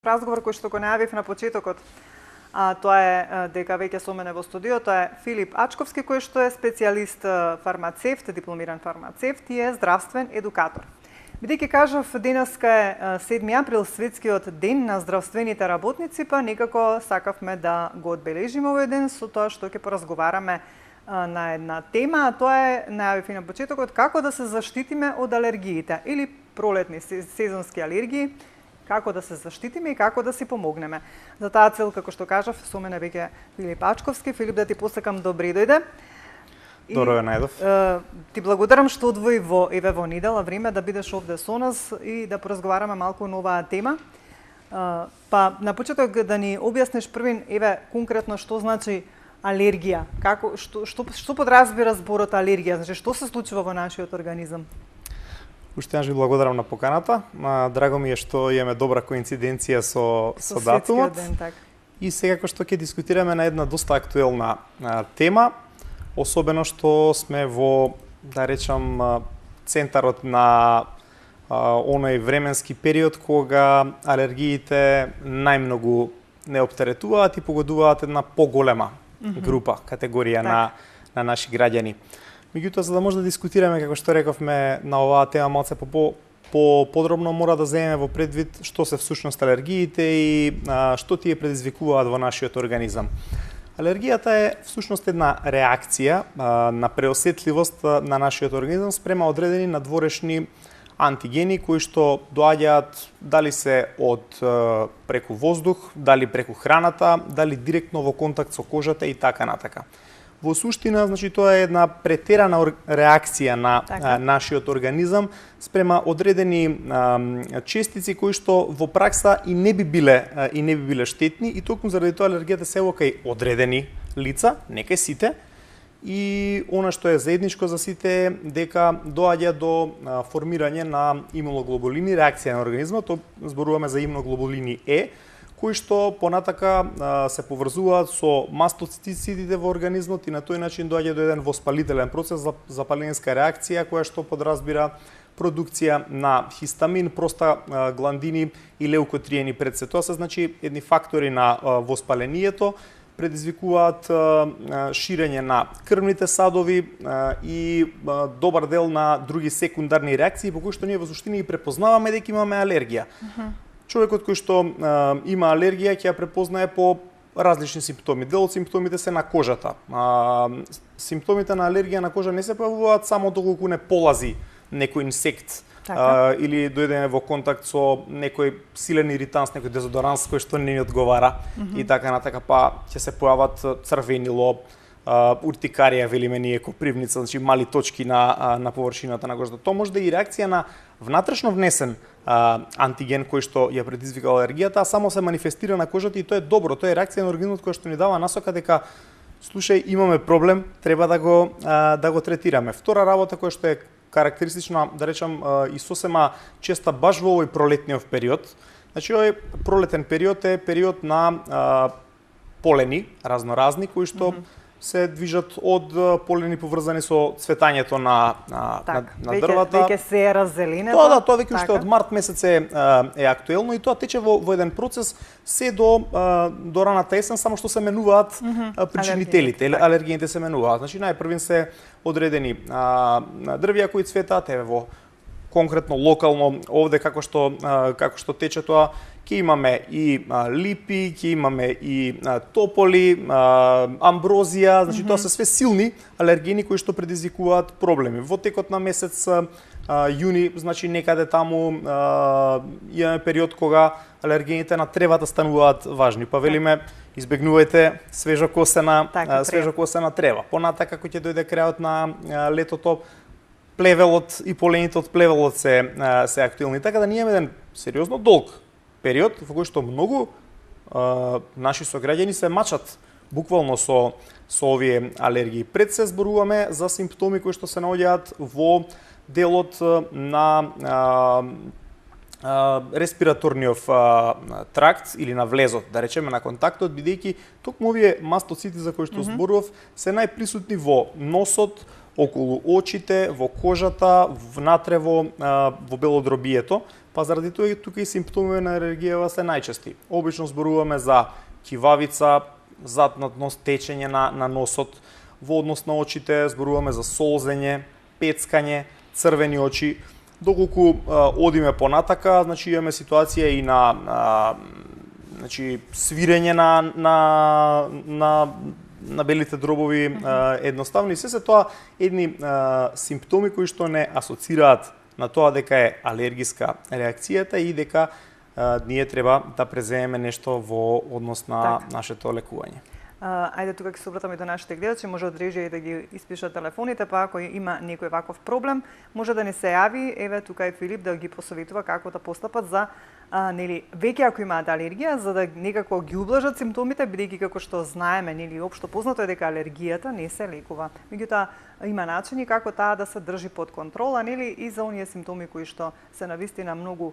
Разговор кој што го најавив на почетокот, тоа е дека веќе со мене во студио, тоа е Филип Ачковски, кој што е специјалист фармацевт, дипломиран фармацевт и е здравствен едукатор. Бидејќи кажав, денеска е 7 април, светскиот ден на здравствените работници, па некако сакавме да го одбележиме овој ден со тоа што ќе поразговараме на една тема, а тоа е, најавив и на почетокот, како да се заштитиме од алергиите или пролетни сезонски алергии, како да се заштитиме и како да си помогнеме. За таа цел, како што кажав, со мене веќе Филип Ачковски. Филип, да ти посакам добре дојде. Добро ве најдов. Ти благодарам што одвои во недела време да бидеш овде со нас и да поразговараме малку на оваа тема. Па на почеток да ни објасниш првин, конкретно што значи алергија? Што подразбира зборот алергија? Значи што се случува во нашиот организам? Уште еднаш ви благодарам на поканата. Драго ми е што имаме добра коинциденција со датумот. Ден, так. И секако што ќе дискутираме на една доста актуелна тема, особено што сме во, да речам, центарот на оној временски период кога алергиите најмногу не оптеретуваат и погодуваат една поголема група, категорија на наши граѓани. Меѓутоа, за да може да дискутираме, како што рековме, на оваа тема малце подробно, мора да земеме во предвид што се всушност алергиите и што тие предизвикуваат во нашиот организам. Алергијата е всушност една реакција на преосетливост на нашиот организам спрема одредени надворешни антигени кои што доаѓаат дали се од преку воздух, дали преку храната, дали директно во контакт со кожата и така натака. Во суштина, значи, тоа е една претерана реакција на нашиот организам спрема одредени честици кои што во пракса и не би биле штетни, и токму заради тоа алергијата се кај одредени лица, не кај сите, и она што е заедничко за сите е дека доаѓа до формирање на имуноглобулини, реакција на организмот, тоа зборуваме за имуноглобулини Е, кои што понатака се поврзуваат со мастоцитите во организмот и на тој начин доаѓа до еден воспалителен процес, запаленска реакција која што подразбира продукција на хистамин, простагландини и леукотриени пред се. Тоа се значи едни фактори на воспалението, предизвикуваат ширење на крвните садови и добар дел на други секундарни реакции по кои што ние во суштина и препознаваме дека имаме алергија. Човекот кој што има алергија ќе ја препознае по различни симптоми. Дел од симптомите се на кожата. Симптомите на алергија на кожа не се појавуваат само доколку не полази некој инсект или дојдеме во контакт со некој силен иританс, некој дезодоранс кој што не ни одговара и така натака, па ќе се појават црвенило, уртикарија, велиме ние, копривница, значи мали точки на површината на кожата. Тоа може да е и реакција на внатрешно внесен антиген кој што ја предизвикал алергијата, а само се манифестира на кожата и тоа е добро, тоа е реакција на организмот која што ни дава насока дека слушај, имаме проблем, треба да го третираме. Втора работа која што е карактеристична, да речам, и сосема честа баш во овој пролетниот период. Значи овој пролетен период е период на полени разноразни кои што се движат од полени поврзани со цветањето на дрвата. Веќе се е раззеленето. Тоа веќе уште од март месец е актуелно и тоа тече во еден процес се до раната есен, само што се менуваат причинителите, алергиите се менуваат. Значи најпрвин се одредени дрвја кои цветаат, во конкретно локално овде како што тече тоа, ќе имаме и липи, ќе имаме и тополи, амброзија, значи тоа се све силни алергени кои што предизвикуваат проблеми. Во текот на месец јуни, значи некаде таму имаме период кога алергените на тревата стануваат важни. Па велиме избегнувајте свежо косена трева. Понатака кога ќе дојде крајот на летото, плевелот и полените од плевелот се актуелни. Така да ние имаме еден сериозно долг период во кој што многу наши сограѓани се мачат буквално со овие алергии. Пред се зборуваме за симптоми кои што се наоѓаат во делот на респираторниот тракт или на влезот, да речеме на контактот, бидејќи токму овие мастоцити за кои што зборував се најприсутни во носот, околу очите, во кожата, внатре во белодробието, па заради тоа тука и симптоми на алергија се најчести. Обично зборуваме за кивавица, затнатност, течење на носот, во однос на очите зборуваме за солзење, пецкање, црвени очи. Доколку одиме понатака, значи имаме ситуација и на значи свирење на белите дробови едноставно, и се тоа едни симптоми кои што не асоцираат на тоа дека е алергиска реакцијата и дека ние треба да преземеме нешто во однос на нашето лекување. Ајде тука ќе се обратаме до нашите гледачи, може од режија и да ги испишат телефоните, па ако има некој ваков проблем, може да не се јави, еве тука е Филип да ги посоветува како да постапат за нели веќе ако имаат алергија, за да некако ги ублажат симптомите, бидејќи како што знаеме, нели општо познато е дека алергијата не се лекува. Меѓутоа има начини како таа да се држи под контрола, нели и за оние симптоми кои што се навистина многу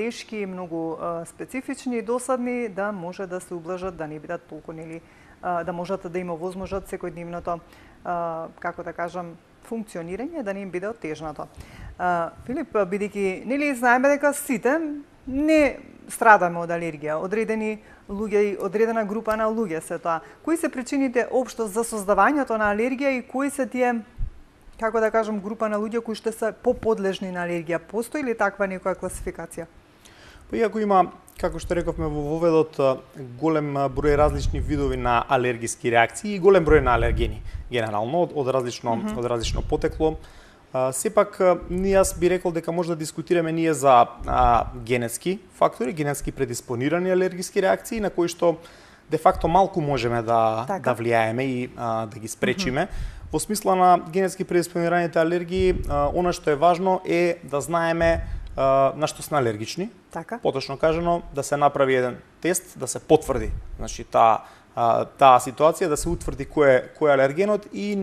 тешки, многу специфични и досадни, да може да се ублажат, да не бидат толку нели да можат да им овозможат секојдневното, како да кажам, функционирање, да не им биде оттежнато. Филип, бидејќи нели знаеме дека сите не страдаме од алергија, одредени луѓе и одредена група на луѓе се тоа. Кои се причините општо за создавањето на алергија и кои се тие, како да кажам, група на луѓе кои што се поподлежни на алергија? Постои ли таква некоја класификација? Па иако има, како што рековме во воведот, голем број различни видови на алергиски реакции и голем број на алергени, генерално од различно потекло. Сепак, јас би рекол дека може да дискутираме ние за генетски фактори, генетски предиспонирани алергиски реакции, на кои што де факто малку можеме да влијаеме и да ги спречиме. Во смисла на генетски предиспонираните алергии, она што е важно е да знаеме на што сме алергични. Поточно кажано, да се направи еден тест, да се потврди, значи таа ситуација, да се утврди кој е алергенот и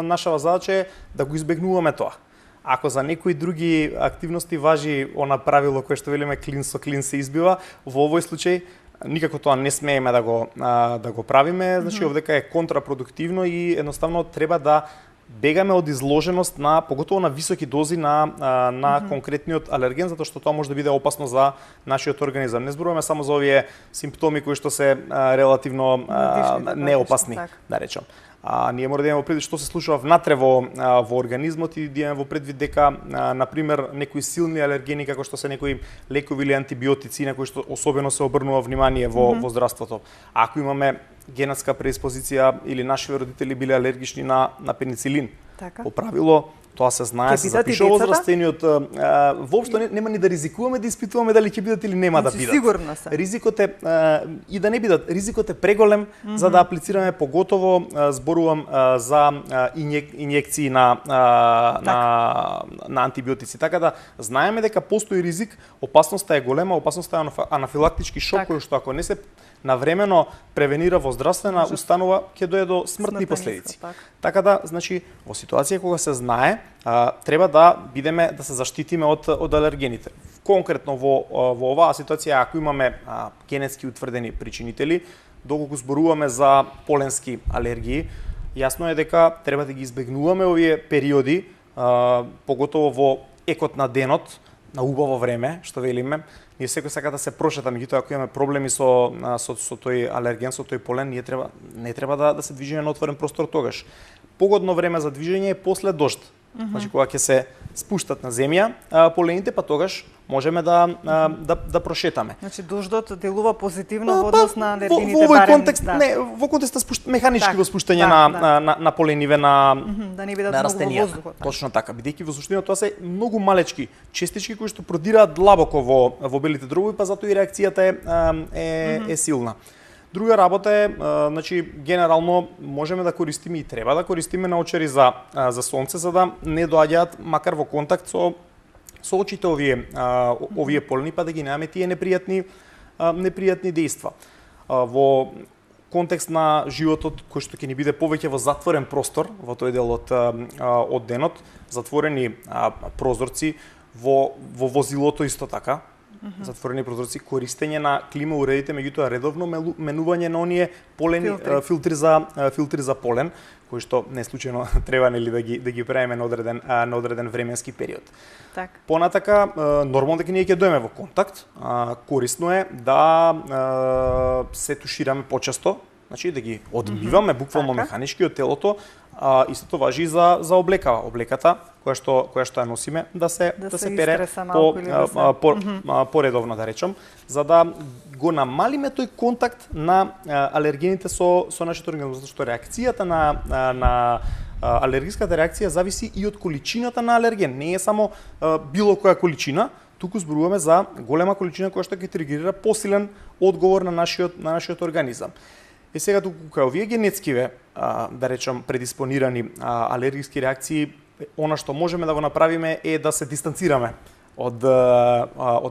нашава задача е да го избегнуваме тоа. Ако за некои други активности важи она правило кое што велиме клин со клин се избива, во овој случај никако тоа не смееме да го правиме, значи овдека е контрапродуктивно и едноставно треба да бегаме од изложеност на поготово на високи дози на конкретниот алерген, затоа што тоа може да биде опасно за нашиот организам. Не зборуваме само за овие симптоми кои што се релативно неопасни, да речам. Ние мора да имаме предвид што се случува внатре во организмот и да имаме во предвид дека, например, некои силни алергени, како што се некои лекови или антибиотици, на кои што особено се обрнува внимание во здравството. Ако имаме генетска предиспозиција или нашите родители биле алергични на пеницилин, по правило тоа се знае, се запишува возрастениот, воопшто нема ни да ризикуваме да испитуваме дали ќе бидат или нема да бидат. Сигурно се. Ризикот е и да не бидат, ризикот е преголем за да аплицираме, поготово зборувам за инјекции на антибиотици. Така да знаеме дека постои ризик, опасноста е голема, опасноста е анафилактички шок кој што ако не се навремено превенира во здравствена установа ќе дое до смртни последици. Така да, значи, во ситуација кога се знае, треба да бидеме да се заштитиме од алергените. Конкретно во оваа ситуација, ако имаме генетски утврдени причинители, доколку зборуваме за поленски алергии, јасно е дека треба да ги избегнуваме овие периоди, поготово во екот на денот, на убаво време, што велиме. Ние секој сака да се прошета, меѓутоа ако имаме проблеми со тој алерген, со тој полен, не треба да се движиме на отворен простор тогаш. Погодно време за движење е после дожд. Значи кога ќе се спуштат на земја полените, па тогаш можеме да прошетаме. Значи дождот делува позитивно во однос на алергените барем. Во овој контекст, не, во контекст механички во спуштање на полениве на растенија. Точно така, бидејќи во суштина тоа се многу малечки честички кои што продираат длабоко во белите дробови, па затоа и реакцијата е силна. Друга работа е, значи, генерално можеме да користиме и треба да користиме наочари за сонце, за да не доаѓаат макар во контакт со очите овие полени, па да ги немаме тие непријатни дејства. Во контекст на животот кој што ќе ни биде повеќе во затворен простор, во тој дел од денот, затворени прозорци, во возилото исто така, затворени прозорци, користење на клима уредите, меѓутоа редовно менување на оние полени филтри за полен, кои што не случајно треба нели да ги правиме на одреден временски период. Так. Понатака нормално дека ние ќе дојдеме во контакт, корисно е да се тушираме почесто, значи да ги одмиваме буквално механички од телото. Истото важи и за облекава. Облеката која што ја носиме да се пере поредовно, да речам, за да го намалиме тој контакт на алергените со нашиот организам, затоа што реакцијата на алергиската реакција зависи и од количината на алерген. Не е само било која количина, туку зборуваме за голема количина која што ќе тригерира посилен одговор на нашиот организам. И сега туку кај овие генетскиве, да речам, предиспонирани алергиски реакции, она што можеме да го направиме е да се дистанцираме од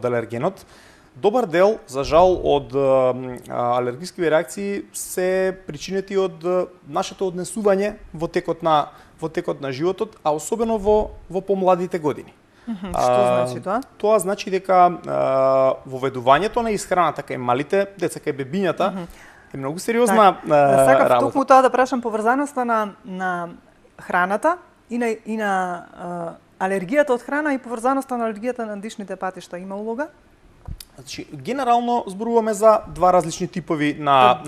алергенот. Добар дел, за жал, од алергискиве реакции се причинети од нашето однесување во текот на животот, а особено во помладите години. Што значи тоа? Тоа значи дека воведувањето на исхраната кај малите деца, кај бебињата, е многу сериозна работа. Сакав токму тоа да прашам поврзаноста на храната и на алергијата од храна и поврзаноста на алергијата на дишните патишта има улога? Значи, генерално зборуваме за два различни типови на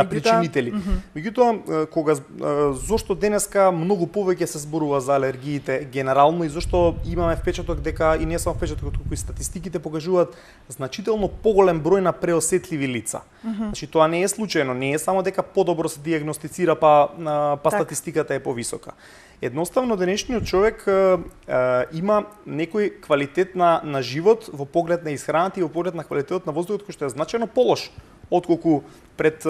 причинители. Меѓутоа, зошто денеска многу повеќе се зборува за алергиите генерално и зошто имаме впечаток дека и не само впечаток, туку и статистиките покажуваат значително поголем број на преосетливи лица. Значи, тоа не е случајно, не е само дека подобро се диагностицира па статистиката е повисока. Едноставно, денешниот човек има некој квалитет на живот во поглед на исхраната и во поглед на квалитетот на воздухот кој што е значајно полош отколку пред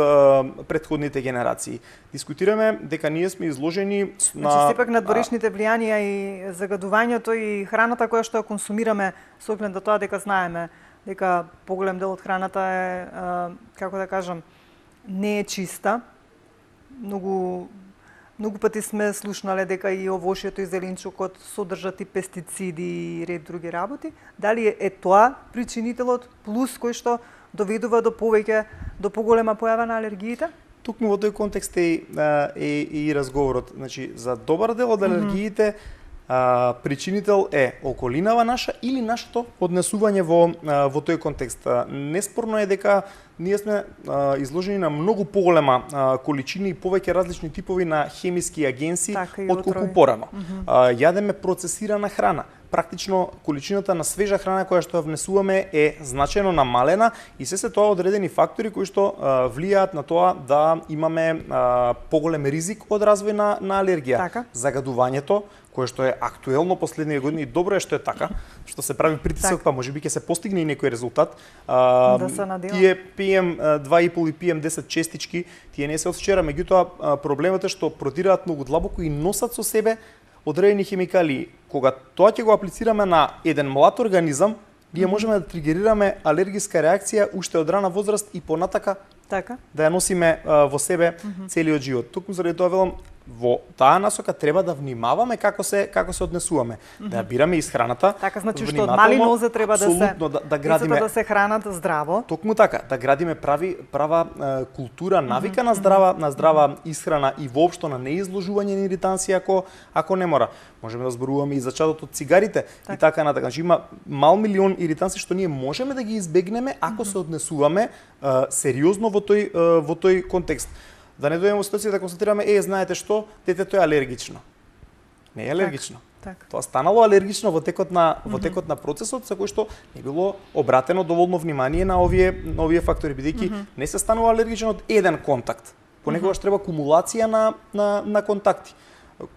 претходните генерации. Дискутираме дека ние сме изложени на... Значи, сепак надворешните влијанија и загадувањето и храната која што ја консумираме, со оглед на тоа дека знаеме дека поголем дел од храната е, како да кажам, не е чиста. Многу пати сме слушнале дека и овошјето и зеленчукот содржат и пестициди и ред други работи. Дали е тоа причинителот плюс кој што доведува до поголема појава на алергиите? Токму во тој контекст е и разговорот. Значи, за добар дел од алергиите причинител е околинава наша или нашето однесување во тој контекст. Неспорно е дека ние сме изложени на многу поголема количини и повеќе различни типови на хемиски агенси отколку порано. Јадеме процесирана храна. Практично количината на свежа храна која што ја внесуваме е значајно намалена и се тоа одредени фактори кои што влијаат на тоа да имаме поголем ризик од развој на алергија. Загадувањето, кое што е актуелно последниве години, добро е што е така, што се прави притисок, па можеби ќе се постигне и некој резултат. Тие пием 2,5 и пием 10 честички, тие не се од вчера, меѓутоа проблемот е што продираат многу длабоко и носат со себе одредени хемикалии. Кога тоа ќе го аплицираме на еден млад организам, ние можеме да тригерираме алергиска реакција уште од рана возраст и понатака да ја носиме во себе целиот живот. Токму заради тоа велам, во таа насока треба да внимаваме како се однесуваме, да ја бираме исхраната. Така, значи што од мали нозе треба да градиме да се хранат здраво. Токму така, да градиме права култура, навика на здрава исхрана и воопшто на неизложување на иританси ако не мора. Можеме да зборуваме и за чадот од цигарите и така натака. Значи има мал милион иританси што ние можеме да ги избегнеме ако се однесуваме сериозно во тој контекст. Да не дојдеме во ситуација да констатираме, знаете што, детето е алергично. Не е алергично. Тоа станало алергично во текот на процесот, за кој што не било обратено доволно внимание на овие фактори, бидејќи не се станува алергичен од еден контакт. Понекогаш треба кумулација на контакти.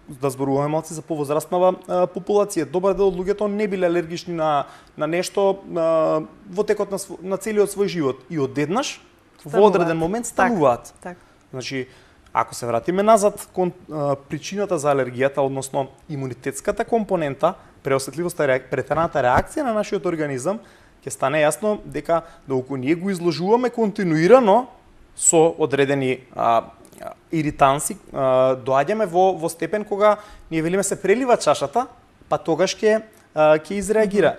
Да зборуваме малци за повозрастнава популација. Добар дел од луѓето не биле алергични на нешто во текот на целиот свој живот и одеднаш во одреден момент стануваат. Значи, ако се вратиме назад кон причината за алергијата, односно имунитетската компонента, преосетливоста, претераната реакција на нашиот организам, ќе стане јасно дека доколку ние го изложуваме континуирано со одредени иританси, доаѓаме во степен кога ние велиме се прелива чашата, па тогаш ќе ќе изреагира.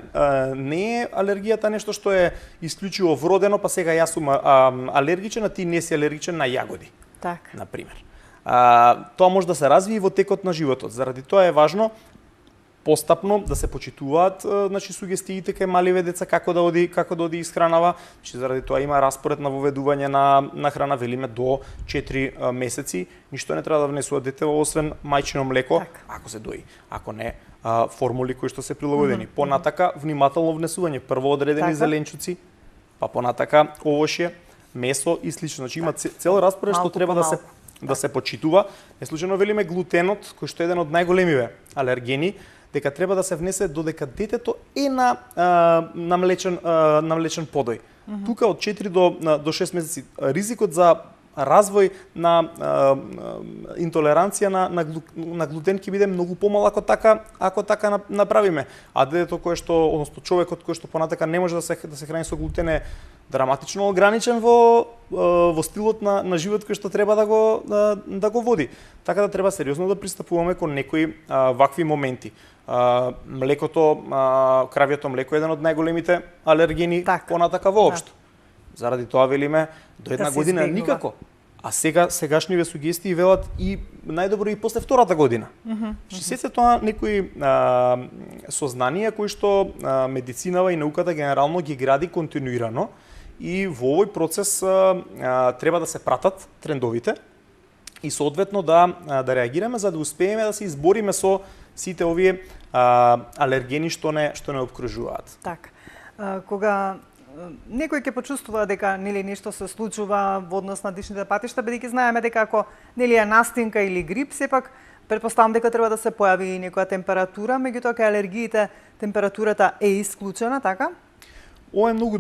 Не е алергијата нешто што е исклучиво вродено, па сега јас сум алергичен, а ти не си алергичен на јагоди. Так. На пример. Тоа може да се развие во текот на животот. Заради тоа е важно постапно да се почитуваат сугестиите кај маливе деца како да оди исхранава. Заради тоа има распоред на воведување на храна, велиме до 4 месеци, ништо не треба да внесува детево освен мајчино млеко, ако се дои. Ако не, формули кои што се прилагодени. Понатака внимателно внесување, прво одредени зеленчуци, па понатака овошје, месо и слично. Значи има цел распоред што треба да се почитува. Неслучајно велиме глутенот, кој што е еден од најголемиве алергени, дека треба да се внесе додека детето е на млечен подој. Тука од 4 до 6 месеци ризикот за развој на интолеранција на глутен ќе биде многу помал ако така направиме. А детето кое што, односно човекот кој што понатака не може да се храни со глутен е драматично ограничен во стилот на живот кој што треба да го води. Така да треба сериозно да пристапуваме кон некои вакви моменти. Млекото, кравјето млеко е еден од најголемите алергени понатака воопшто. Заради тоа велиме до една година никако. А сегашниве сугестии велат и најдобро и после втората година. Се тоа некои сознанија кои што медицинава и науката генерално ги гради континуирано и во овој процес треба да се пратат трендовите и соодветно да реагираме за да успееме да се избориме со сите овие алергени што не обкружуваат. Так. Кога некој ќе почувствува дека нешто се случува во однос на дишните патишта, бидејќи знаеме дека ако е настинка или грип, сепак претпоставам дека треба да се појави и некоја температура, меѓутоа кај алергиите температурата е исклучена, така? Ова е многу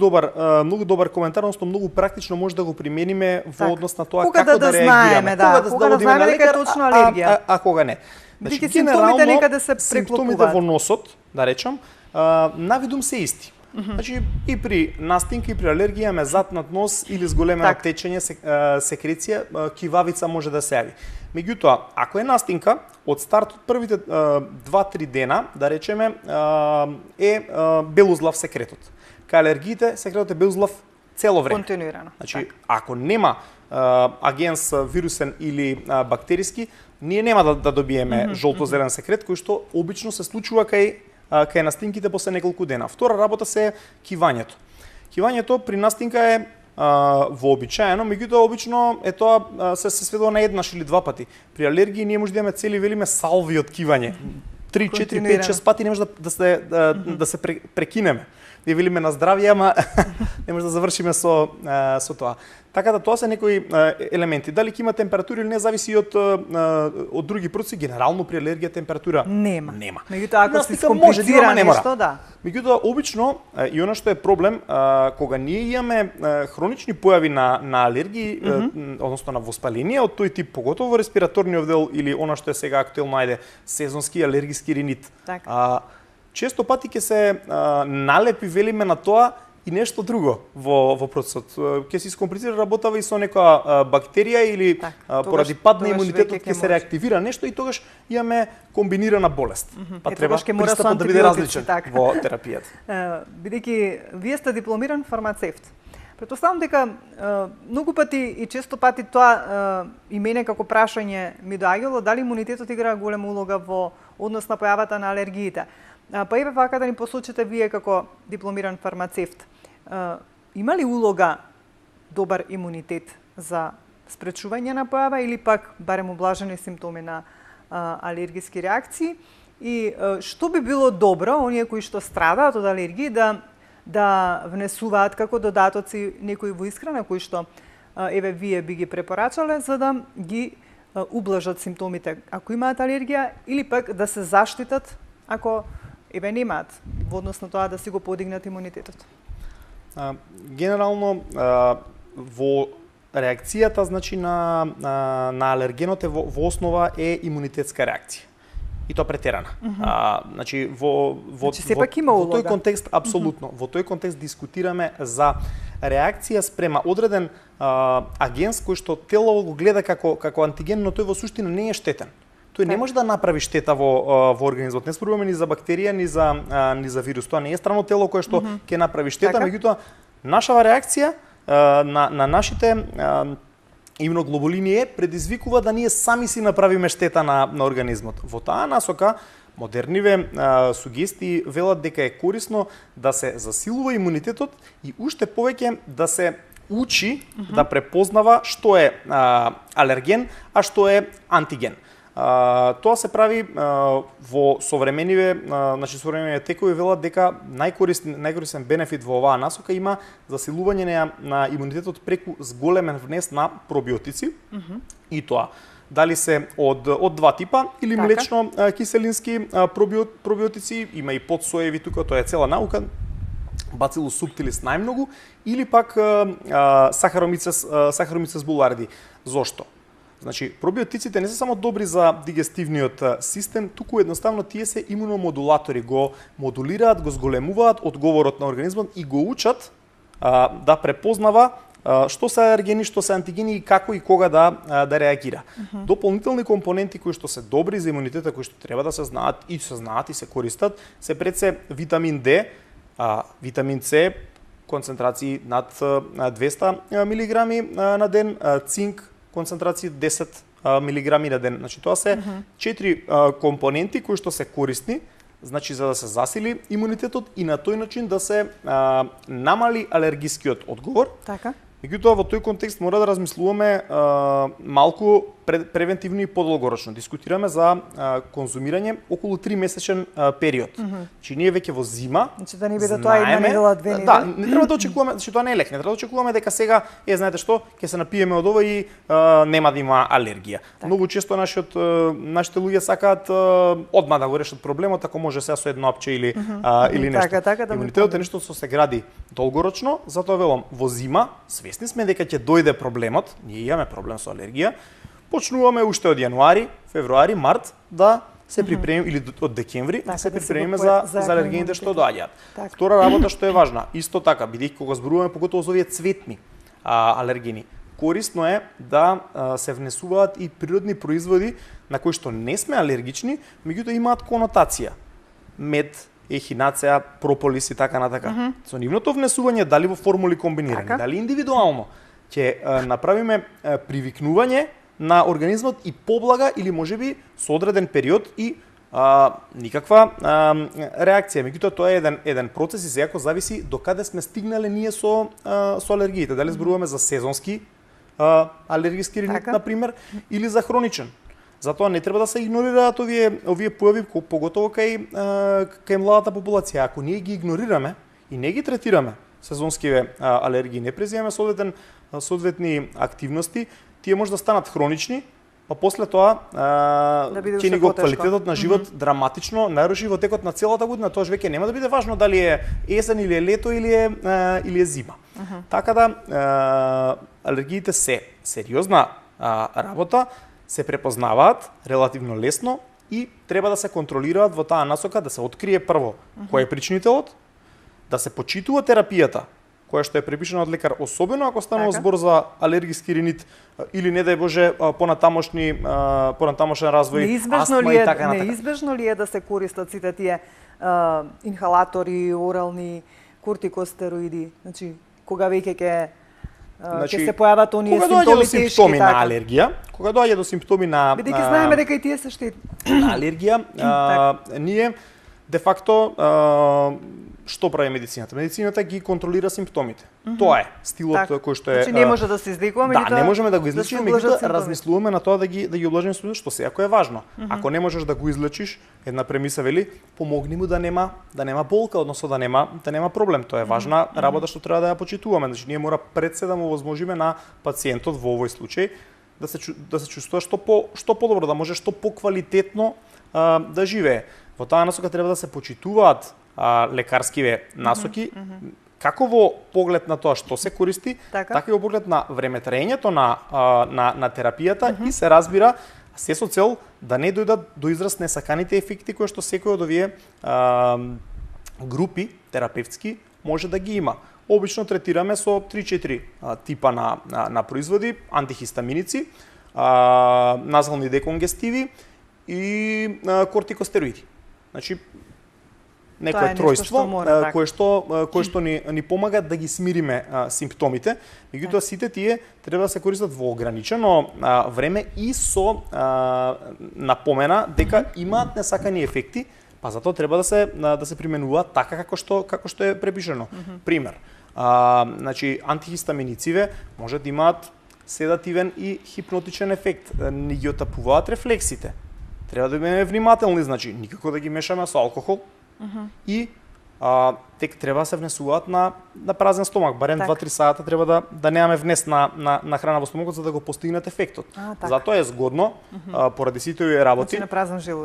добар коментар, односно многу практично може да го примениме во однос на тоа како да реагираме. Кога да знаеме дека е точно алергија. А кога не. Значи, симптомите некаде се преклопуваат. Симптомите во носот, да речам, навидум се исти. Значи и при настинка и при алергија имаме затнат нос или зголемено течење, секреција, кивавица може да се јави. Меѓутоа, ако е настинка, од старт од првите 2-3 дена, да речеме, е белузлав секретот. Кај алергиите секретот е белузлав цело време. Континуирано. Значи, ако нема агенс вирусен или бактериски, ние нема да добиеме жолто-зелен секрет, кој што обично се случува кај настинките после неколку дена. Втора работа се кивањето. Кивањето при настинка е вообичаено, меѓутоа обично е тоа се сведува на еднаш или 2 пати. При алергија ние може да имаме цели велиме салви од кивање. 3, 4, 5, 6 пати не може да се прекинеме. Ние велиме на здравје, ама не може да завршиме со тоа. Така да тоа се некои елементи. Дали ќе има температура или не зависи од други процеси. Генерално при алергија температура нема. Меѓутоа ако се скомплицира нешто, да. Меѓутоа обично и она што е проблем кога ние имаме хронични појави на алергии, односно на воспаление од тој тип, поготово во респираторниот дел или она што е сега актуелно сезонски алергиски ринит. Често пати ќе се налепи велиме на тоа и нешто друго во процесот. Ќе се искомплицира работава и со некоја бактерија или поради пад на имунитетот ќе се реактивира нешто и тогаш имаме комбинирана болест. Па треба пристапот да биде различен во терапијата. Бидејќи вие сте дипломиран фармацевт, претпоставам дека многу пати и често пати тоа и мене како прашање ми доаѓало дали имунитетот игра голема улога во однос на појавата на алергиите. Па еве вака да ни посочите вие како дипломиран фармацевт. Има ли улога добар имунитет за спречување на појава или пак барем облажени симптоми на алергиски реакции? И што би било добро оние кои што страдаат од алергии да внесуваат како додатоци некои во исхрана кои што еве вие би ги препорачале за да ги ублажат симптомите ако имаат алергија или пак да се заштитат ако еве немаат во однос на тоа да си го подигнат имунитетот? Генерално во реакцијата значи на алергенот во основа е имунитетска реакција. И тоа претерана. Значи во тој контекст апсолутно, во тој контекст дискутираме за реакција спрема одреден агенс кој што тело го гледа како антиген, но тој во суштина не е штетен. тој не може да направи штета во организмот. Не зборуваме ни за бактерија, ни за вирус. Тоа не е странно тело кое што ќе направи штета, меѓутоа нашава реакција на нашите имуноглобулини предизвикува да ние сами си направиме штета на организмот. Во таа насока модерниве сугестии велат дека е корисно да се засилува имунитетот и уште повеќе да се учи да препознава што е алерген, а што е антиген. Тоа се прави во современиве текови велат дека најкорисен бенефит во оваа насока има засилување на имунитетот преку зголемен внес на пробиотици и тоа дали се од два типа или млечно киселински пробиотици, има и подсоеви тука, тоа е цела наука. Bacillus subtilis најмногу или пак Saccharomyces boulardii. Зошто? Значи, пробиотиците не се само добри за дигестивниот систем, туку едноставно тие се имуномодулатори, го модулираат, го зголемуваат одговорот на организмот и го учат да препознава што се алергени, што се антигени и како и кога да реагира. Дополнителни компоненти кои што се добри за имунитета, кои што треба да се знаат и се користат, се пред се витамин D, витамин С, концентрации над 200 мг на ден, цинк, концентрации 10 мг на ден. Значи тоа се 4 компоненти кои што се корисни, значи за да се засили имунитетот и на тој начин да се намали алергискиот одговор. Така. Меѓутоа во тој контекст мора да размислуваме малку превентивно и подолгорочно. Дискутираме за конзумирање околу 3-месечен период. Значи ние веќе во зима, значи да не биде тоа една недела, две недели. Да, не треба да очекуваме, значи тоа не е лек. Не треба да очекуваме дека сега знаете што, ќе се напиеме од ова и нема да има алергија. Так. Многу често нашите луѓе сакаат одма да го решат проблемот, ако може сега со едно апче или нешто. Така, да. Имунитетот е нешто што се гради долгорочно, затоа велам во зима свесни сме дека ќе дојде проблемот, ние имаме проблем со алергија. Почнуваме уште од јануари, февруари, март да се припремиме или од декември да се припремиме за алергените што доаѓаат. Втора работа што е важна, исто така, бидејќи кога зборуваме поготово за овие цветни алергени, корисно е да се внесуваат и природни производи на кои што не сме алергични, меѓутоа имаат конотација. Мед, ехинацеа, прополис и така натака. Со нивното внесување, дали во формули комбинирани, дали индивидуално, ќе направиме привикнување на организмот и поблага или можеби со одреден период и никаква реакција. Меѓутоа тоа е еден процес и секако зависи до каде сме стигнале ние со алергиите. Дали зборуваме за сезонски алергиски ринит, например, или за хроничен. Затоа не треба да се игнорираат овие појави, поготово кај младата популација. Ако ние ги игнорираме и не ги третираме сезонскиве алергии, не преземеме соодветни активности, тие може да станат хронични, па после тоа ќе ни го квалитетот на живот драматично наруши во текот на целата година. Тоа веќе нема да биде важно дали е есен или е лето или е зима. Така да алергиите се сериозна работа, се препознаваат релативно лесно и треба да се контролираат во таа насока, да се открие прво кој е причинителот, да се почитува терапијата која што е препишана од лекар, особено ако станува збор за алергиски ринит или не дај Боже понатамошен развој, астма и така натака. Неизбежно ли е да се користат сите тие инхалатори, орални кортикостероиди, значи кога веќе ќе се појават оние симптоми на алергија, кога доаѓа до симптоми на бидејќи знаеме дека и тие се штетни на алергија, ние де факто што прави медицината? Медицината ги контролира симптомите. Тоа е стилот кој што е. Значи не може да се излекуваме, да, не можеме да го излечиме, меѓутоа размислуваме на тоа да ги облажиме симптомите, што секако е важно. Ако не можеш да го излечиш, една премиса вели, помогни му да нема болка, односно да нема проблем. Тоа е важна работа што треба да ја почитуваме. Значи ние мора пред се да му овозможиме на пациентот во овој случај да се чувствува што подобро, да може што поквалитетно да живее. Во таа насока треба да се почитуваат лекарскиве насоки, како во поглед на тоа што се користи, така и во поглед на времетраењето на терапијата и се разбира се со цел да не дојдат до израз несаканите ефекти кои што секој од овие групи терапевтски може да ги има. Обично третираме со 3-4 типа на производи, антихистаминици, назални деконгестиви, и кортикостероиди. Значи некое тројство кое што ни помага да ги смириме симптомите, меѓутоа сите тие треба да се користат во ограничено време и со напомена дека имаат несакани ефекти, па затоа треба да се применуваат така како што е препишано. Пример, значи антихистаминициве може да имаат седативен и хипнотичен ефект, ни ги отапуваат рефлексите. Треба да бидеме внимателни, значи никако да ги мешаме со алкохол. И тек треба да се внесуваат на празен стомак, барем 2-3 сата треба да немаме внес на храна во стомакот за да го постигнат ефектот. Затоа е згодно поради сите овие работи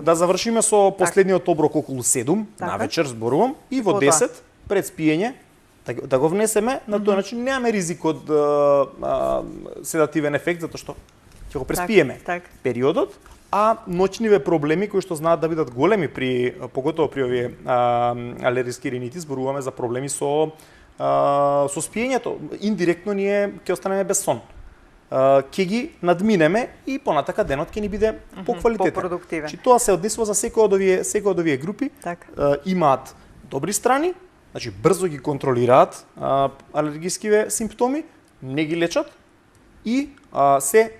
да завршиме со последниот оброк околу 7 на вечер зборувам и во 10 пред спиење да го внесеме, на тој начин немаме ризик од седативен ефект затоа што ќе го преспиеме периодот. А ноќниве проблеми кои што знаат да бидат големи поготово при овие алергиски ринити, зборуваме за проблеми со спиењето. Индиректно ние ќе останеме без сон. Ќе ги надминеме и понатака денот ќе ни биде поквалитетен. По-продуктивен. Значи тоа се однесува за секој од овие групи. Имаат добри страни, значи брзо ги контролираат алергискиве симптоми, не ги лечат и се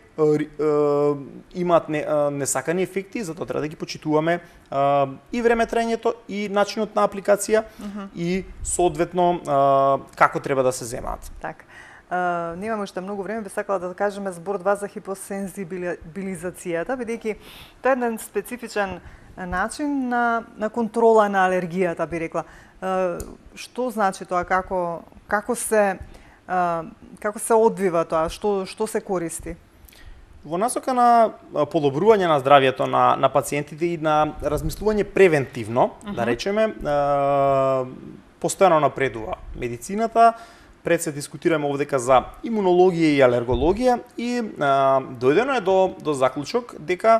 имаат несакани ефекти, затоа треба да ги почитуваме и време траењето и начинот на апликација и соодветно како треба да се земаат. Така. Немаме уште многу време, би сакала да кажеме збор 2 за хипосензибилизацијата, бидејќи тоа е еден специфичен начин на контрола на алергијата, би рекла. Што значи тоа, како се одвива тоа, што се користи? Во насока на подобрување на здравјето на пациентите и на размислување превентивно, да речеме, постојано напредува медицината. Пред се дискутираме овдека за имунологија и алергологија и дојдено е до заклучок дека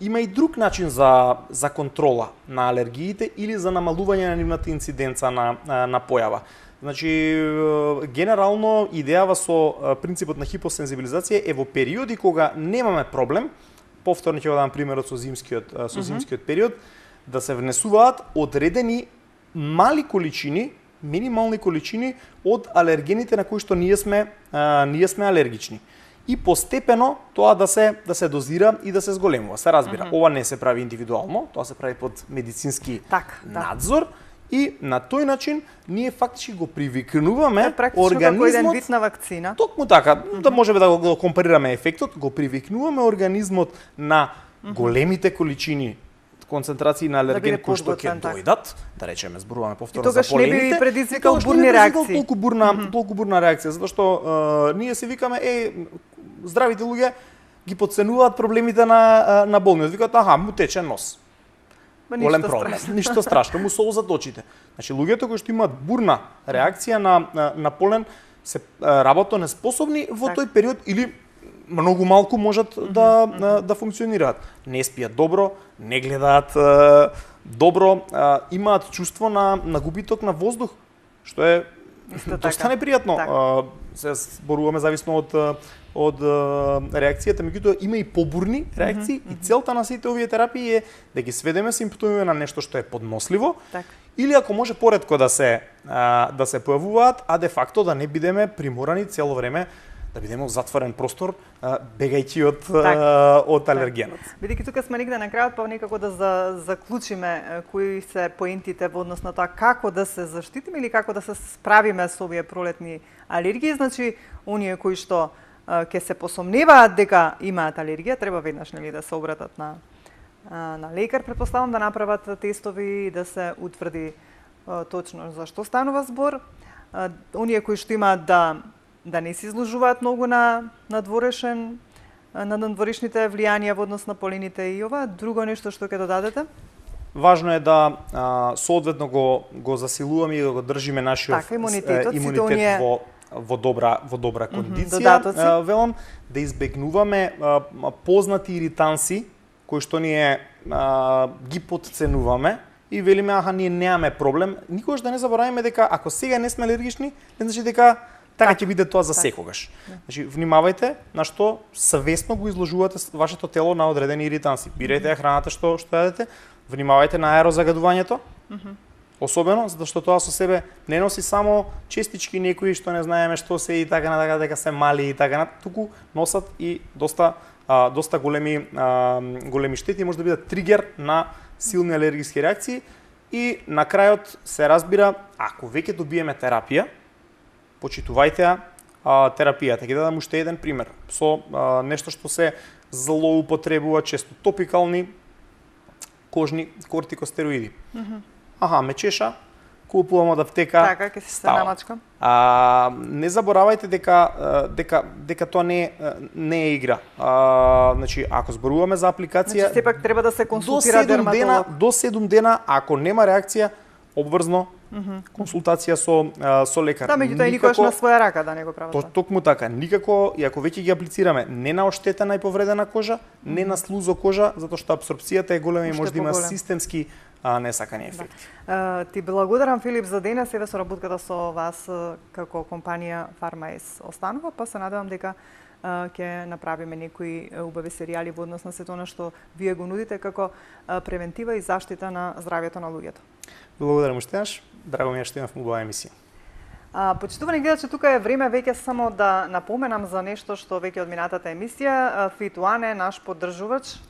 има и друг начин за контрола на алергиите или за намалување на нивната инциденца на појава. Значи, генерално идејава со принципот на хипосензибилизација е во периоди кога немаме проблем, повторно ќе го дам примерот со зимскиот период, да се внесуваат одредени мали количини, минимални количини од алергените на кои што ние сме алергични. И постепено тоа да се дозира и да се зголемува. Се разбира, ова не се прави индивидуално, тоа се прави под медицински надзор. И на тој начин ние фактички го привикнуваме организмот како еден вид на вакцина. Токму така, да можеме да го компарираме ефектот, го привикнуваме организмот на големите количини концентрации на алерген кои што ќе дојдат, да речеме, зборуваме повторно за полените. И тогаш не би предизвикал бурни реакции. Толку бурна реакција, затоа што ние се викаме здравите луѓе ги потценуваат проблемите на болниот. Викаат му тече нос. Голем проблем. Ништо страшно, му солзат очите. Значи луѓето кои што имаат бурна реакција на полен се работно неспособни во тој период или многу малку можат да функционираат. Не спијат добро, не гледаат добро, имаат чувство на губиток на воздух, што е доста непријатно. Се зборуваме зависно од реакцијата, меѓутоа има и побурни реакции и целта на сите овие терапии е да ги сведеме симптомите на нешто што е подносливо или ако може поретко да се појавуваат, а де факто да не бидеме приморани цело време да бидеме во затворен простор бегајќи од алергенот. Бидејќи тука сме негде на крајот, па некако да заклучиме кои се поентите во однос на тоа како да се заштитиме или како да се справиме со овие пролетни алергии, значи оние кои што ќе се посомневаат дека имаат алергија, треба веднаш да се обратат на лекар, претпоставам да направат тестови и да се утврди точно за што станува збор. Оние кои што имаат да не се изложуваат многу на надворешните влијанија во однос на полените и ова. Друго нешто што ќе додадете? Важно е да соодветно го засилуваме и да го држиме нашиот имунитет во добра кондиција. Велам да избегнуваме познати иританси кои што ние ги потценуваме и велиме ние немаме проблем. Никогаш да не забораваме дека ако сега не сме алергични, не значи дека така ќе биде тоа за секогаш. Значи, внимавајте на што савесно го изложувате вашето тело на одредени иританси. Бирајте ја храната што јадете, внимавајте на аерозагадувањето. Особено затоа што тоа со себе не носи само честички некои што не знаеме што се и така натака дека се мали и така туку носат и доста големи штети, може да бидат тригер на силни алергиски реакции. И на крајот се разбира, ако веќе добиеме терапија, почитувајте ја терапијата. Ќе дадам уште еден пример со нешто што се злоупотребува често, топикални кожни кортикостероиди. Ме чеша, купувам од аптека. Така, ќе се намачкам. Не заборавајте дека тоа не е игра. Значи, ако зборуваме за апликација, значи сепак треба да се консултира дерматолог. До 7 дена, ако нема реакција, обврзно консултација со лекар. Да, меѓутоа никогаш на своја рака да не го прават. Токму така, никако, и ако веќе ги аплицираме, не на оштетена и повредена кожа, не на слузо кожа, затоа што абсорбцијата е голема и може да има системски несакани ефекти. Ти благодарам, Филип, за денес, еве соработката со вас како компанија Фармаес останува, па се надевам дека ќе направиме некои убави серијали во однос на сето она што вие го нудите како превентива и заштита на здравјето на луѓето. Благодарам уште еднаш, драго ми е што имавме убава емисија. Почитувани гледачи, тука е време веќе само да напоменам за нешто што веќе од минатата емисија. Fit One е наш поддржувач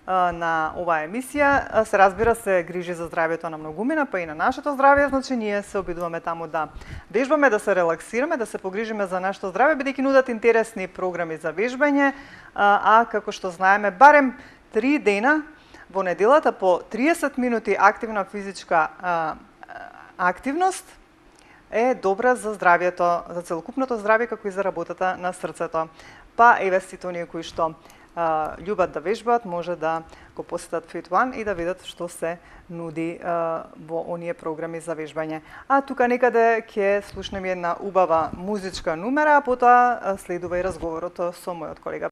на оваа емисија. Се разбира, се грижи за здравјето на многумина, па и на нашето здравје, значи ние се обидуваме таму да вежбаме, да се релаксираме, да се погрижиме за нашето здравје, бидејќи нудат интересни програми за вежбање, како што знаеме, барем 3 дена во неделата по 30 минути активна физичка активност е добра за здравјето, за целокупното здравје, како и за работата на срцето. Па еве сите оние кои што љубат да вежбаат, може да го посетат Fit One и да видат што се нуди во оние програми за вежбање. Тука некаде ќе слушнеме една убава музичка numera, а потоа следува и разговорот со мојот колега